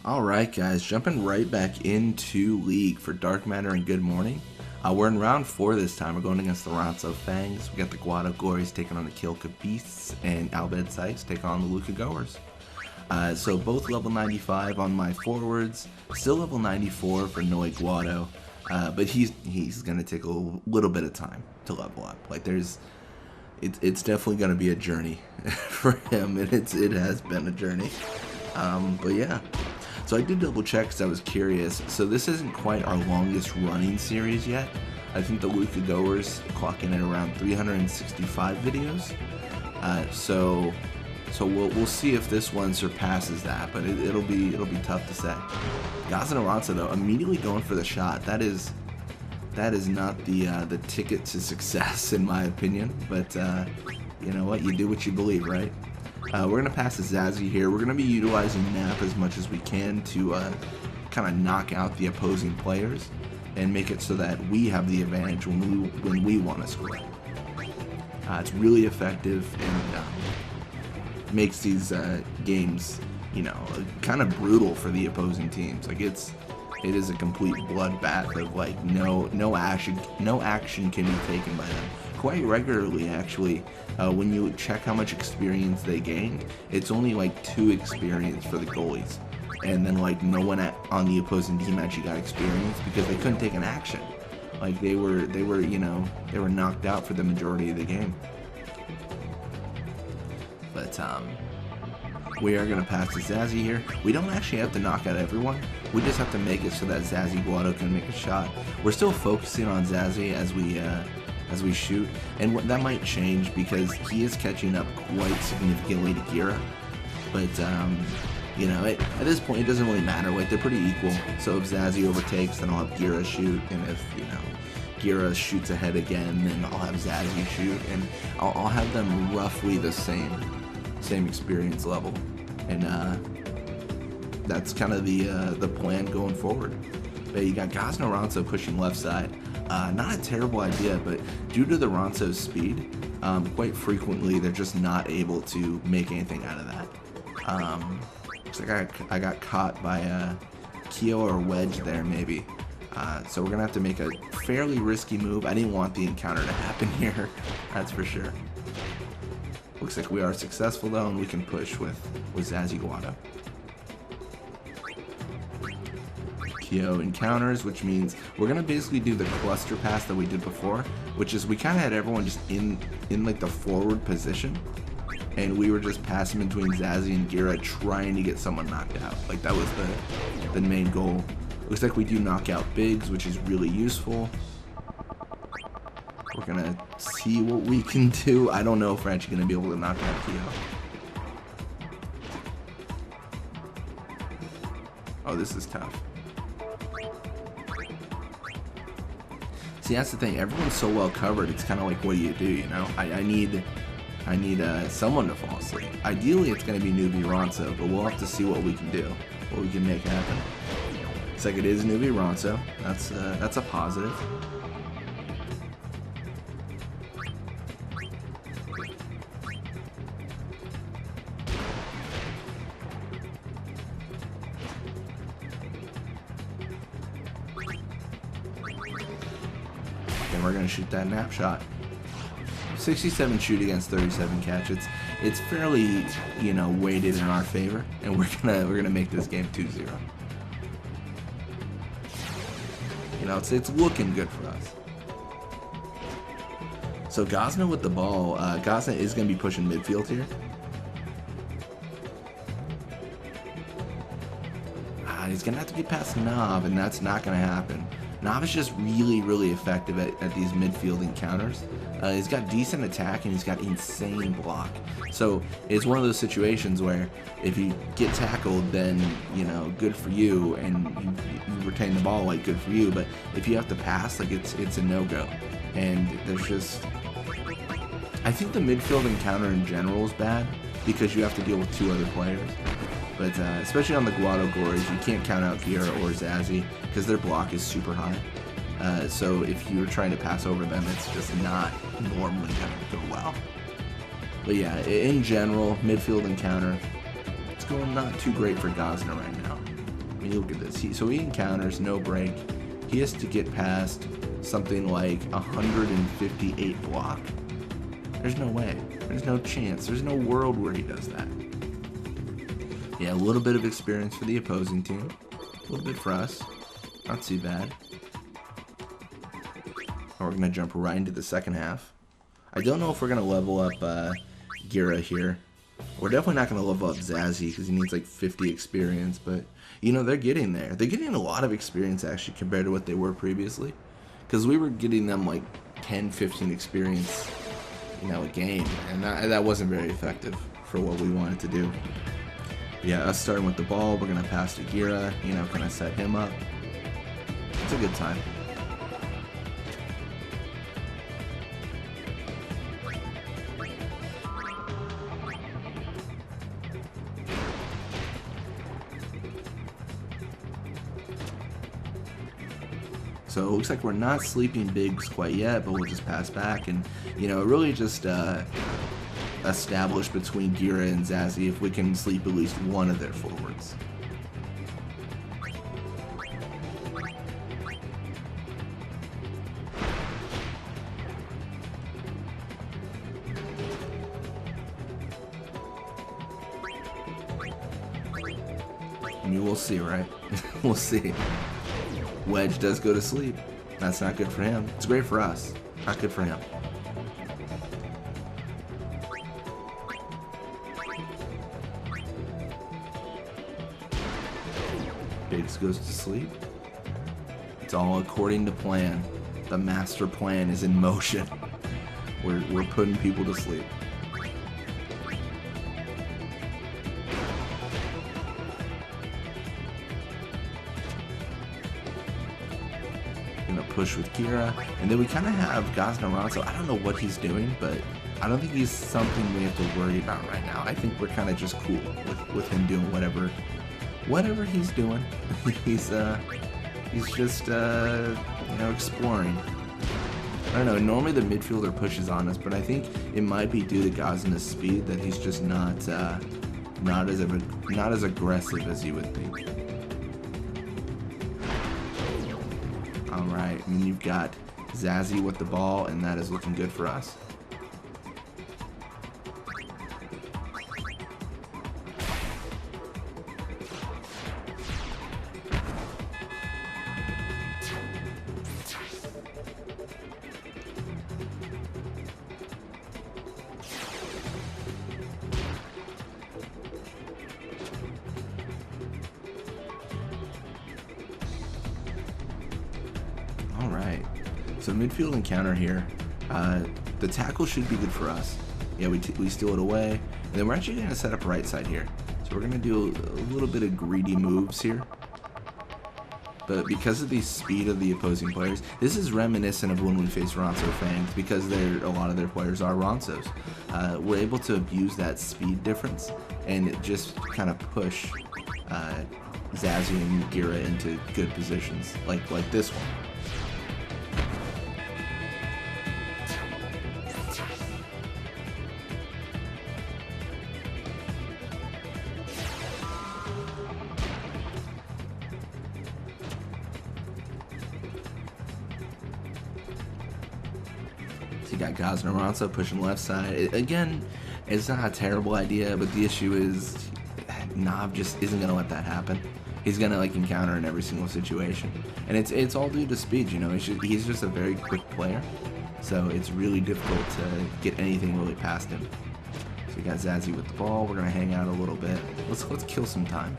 Alright guys, jumping right back into League for Dark Matter and Good Morning. We're in round 4 this time. We're going against the Ronso Fangs. We got the Guado Glories taking on the Kilka Beasts, and Albed Sykes taking on the Luca Goers. So both level 95 on my forwards, still level 94 for Noi Guado, but he's going to take a little bit of time to level up. Like it's definitely going to be a journey for him, and it has been a journey. But yeah. So I did double check because I was curious. So this isn't quite our longest running series yet. I think the Luca Goers clock in at around 365 videos. So we'll see if this one surpasses that, but it'll be tough to say. Guado and Ronso though immediately going for the shot. That is not the ticket to success in my opinion. But you know what? You do what you believe, right? We're going to pass to Zazzy here. We're going to be utilizing Nap as much as we can to kind of knock out the opposing players and make it so that we have the advantage when we want to score. It's really effective and makes these games, you know, kind of brutal for the opposing teams. Like it is a complete bloodbath of like no action can be taken by them. Quite regularly, actually, when you check how much experience they gained, it's only like 2 experience for the goalies, and then like no one on the opposing team actually got experience because they couldn't take an action. Like they were knocked out for the majority of the game. But we are going to pass to Zazzy here. We don't actually have to knock out everyone. We just have to make it so that Zazzy Guado can make a shot. We're still focusing on Zazzy as we shoot, and that might change because he is catching up quite significantly to Gira. But you know, at this point it doesn't really matter. Like they're pretty equal. So if Zazzy overtakes, then I'll have Gira shoot, and if Gira shoots ahead again, then I'll have Zazzy shoot, and I'll have them roughly the same experience level, and that's kind of the plan going forward. But you got Guado and Ronso pushing left side. Not a terrible idea, but due to the Ronso's speed, quite frequently they're just not able to make anything out of that. Looks like I got caught by a Keo or Wedge there maybe. So we're gonna have to make a fairly risky move. I didn't want the encounter to happen here, that's for sure. Looks like we are successful though, and we can push with Zazzy Guado. Keo encounters, which means we're gonna basically do the cluster pass that we did before, which is we kind of had everyone just in like the forward position, and we were just passing between Zazzy and Gira trying to get someone knocked out. Like that was the main goal. Looks like we do knock out Biggs, which is really useful. We're gonna see what we can do. I don't know if we're actually gonna be able to knock out Keo. Oh, this is tough. See, that's the thing. Everyone's so well covered. It's kind of like, what do, you know? I need someone to fall asleep. Ideally, it's gonna be newbie Ronso, but we'll have to see what we can do, what we can make happen. It's like it is newbie Ronso. That's a positive. And we're gonna shoot that nap shot. 67 shoot against 37 catch. It's fairly, you know, weighted in our favor, and we're gonna make this game 2-0. You know, it's looking good for us. So Guado with the ball. Guado is gonna be pushing midfield here. He's gonna have to get past Nav, and that's not gonna happen. Nav is just really effective at these midfield encounters. He's got decent attack and he's got insane block. So it's one of those situations where if you get tackled, then, you know, good for you, and you retain the ball, like, good for you. But if you have to pass, like, it's a no-go. And there's just, I think the midfield encounter in general is bad because you have to deal with 2 other players. But especially on the Guado Glories, you can't count out Gira or Zazzy because their block is super high. So if you're trying to pass over them, it's just not normally going to go well. But yeah, in general, midfield encounter, it's going not too great for Guado right now. I mean, look at this. So he encounters, no break. He has to get past something like 158 block. There's no way. There's no chance. There's no world where he does that. Yeah, a little bit of experience for the opposing team. A little bit for us. Not too bad. And we're going to jump right into the second half. I don't know if we're going to level up Gira here. We're definitely not going to level up Zazzy because he needs like 50 experience, but you know, they're getting there. They're getting a lot of experience actually compared to what they were previously, because we were getting them like 10, 15 experience, you know, a game, and that wasn't very effective for what we wanted to do. Yeah, us starting with the ball, we're going to pass to Gira, you know, kind of set him up. It's a good time. So it looks like we're not sleeping bigs quite yet, but we'll just pass back and, you know, really just establish between Gira and Zazzy if we can sleep at least one of their forwards. I mean, we'll see, right? We'll see. Wedge does go to sleep. That's not good for him. It's great for us. Not good for him. Biggs goes to sleep. It's all according to plan. The master plan is in motion. We're putting people to sleep. Gonna push with Gira, and then we kind of have Guado and Ronso. I don't know what he's doing, but I don't think he's something we have to worry about right now. I think we're kind of just cool with him doing whatever he's doing. he's just you know, exploring. I don't know. Normally the midfielder pushes on us, but I think it might be due to Guado's speed that he's just not as aggressive as you would think. Alright, I mean, you've got Zazzy with the ball, and that is looking good for us. Alright, so midfield encounter here. The tackle should be good for us. Yeah, we steal it away, and then we're actually going to set up right side here. So we're going to do a little bit of greedy moves here. But because of the speed of the opposing players, this is reminiscent of when we faced Ronso Fangs, because a lot of their players are Ronsos. We're able to abuse that speed difference and just kind of push Zazzy and Gira into good positions, like this one. You got Guado and Ronso pushing left side. Again, it's not a terrible idea, but the issue is Knob just isn't gonna let that happen. He's gonna like encounter in every single situation, and it's all due to speed. You know, he's just a very quick player, so it's really difficult to get anything really past him. So you got Zazzy with the ball. We're gonna hang out a little bit. Let's kill some time.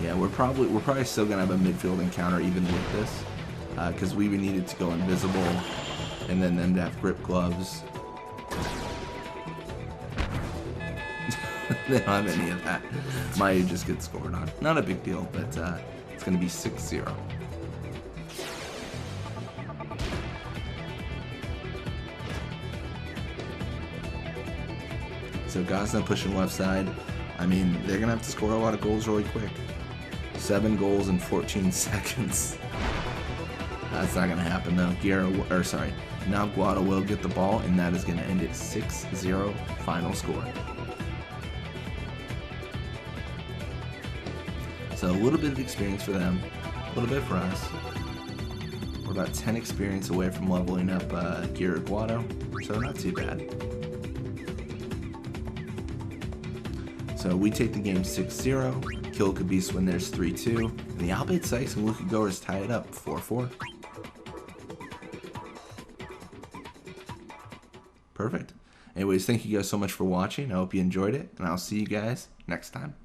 Yeah, we're probably still gonna have a midfield encounter even with this, because we needed to go invisible, and then them to have grip gloves. They don't have any of that. Maya just gets scored on. Not a big deal, but it's gonna be 6-0. So Guado pushing left side. I mean, they're gonna have to score a lot of goals really quick. 7 goals in 14 seconds. That's not gonna happen though. Now Guado will get the ball, and that is going to end it 6-0 final score. So a little bit of experience for them, a little bit for us. We're about 10 experience away from leveling up Gear Guado, so not too bad. So we take the game 6-0, Kill Kabis win theirs 3-2, and the Albeit Sykes and Luka Goers tie it up 4-4. Perfect. Anyways, thank you guys so much for watching. I hope you enjoyed it, and I'll see you guys next time.